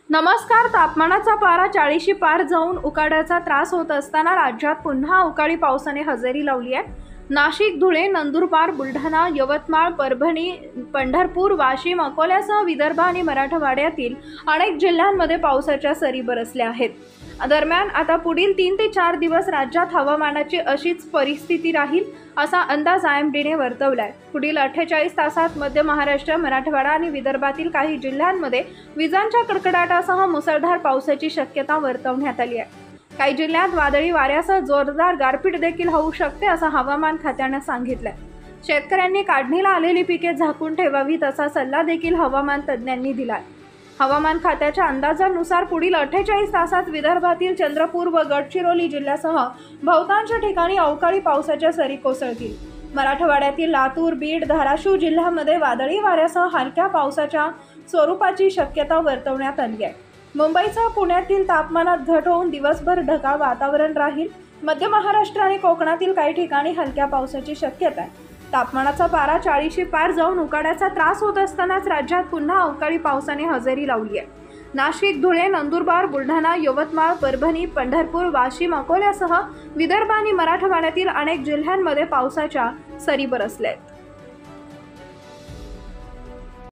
नमस्कार. तापमानाचा पारा 40शी पार जाऊन उकाड्याचा त्रास होत असताना राज्यात पुन्हा अवकाळी पावसाने हजेरी लावली आहे. नाशिक, धुळे, नंदुरबार, बुलढाणा, यवतमाळ, परभणी, पंढरपूर, वाशिम, अकोल्यासह विदर्भ आणि मराठवाड्यातील अनेक जिल्ह्यांमध्ये पावसाच्या सरी बरसल्या आहेत. दरम्यान आता पुढील 3 ते 4 दिवस राज्यात हवामानाची अशीच परिस्थिती राहील असा अंदाज IMDने वर्तवलाय. पुढील 48 तासात मध्य महाराष्ट्र, मराठवाडा आणि विदर्भातील काही जिल्ह्यांमध्ये विजांच्या कडकडाटासह मुसळधार पावसाची शक्यता वर्तवण्यात आली आहे. काही जिल्ह्यात वादळी वाऱ्यासह जोरदार गारपीट देखील होऊ शकते असं हवामान खात्याने सांगितलंय. शेतकऱ्यांनी काढणीला आलेली पिके झाकून ठेवावीत असा सल्ला देखील हवामान तज्ज्ञांनी दिलाय. हवामान खात्याच्या अंदाजानुसार पुढील 48 तासात विदर्भातील चंद्रपूर व गडचिरोली जिल्ह्यासह बहुतांश ठिकाणी अवकाळी पावसाच्या सरी कोसळतील. मराठवाड्यातील लातूर, बीड, धाराशिव जिल्ह्यामध्ये वादळी वाऱ्यासह हलक्या पावसाच्या स्वरूपाची शक्यता वर्तवण्यात आली आहे. मुंबईसह पुण्यातील तापमानात घट होऊन दिवसभर ढगाळ वातावरण राहील. मध्य महाराष्ट्र आणि कोकणातील काही ठिकाणी हलक्या पावसाची शक्यता आहे. तापमानाचा पारा 40शी पार जाऊन उकाड्याचा त्रास होत असतानाच राज्यात पुन्हा अवकाळी पावसाने हजेरी लावली आहे. नाशिक, धुळे, नंदुरबार, बुलढाणा, यवतमाळ, परभणी, पंढरपूर, वाशिम, अकोल्यासह विदर्भ आणि मराठवाड्यातील अनेक जिल्ह्यांमध्ये पावसाच्या सरी बरसल्या आहेत.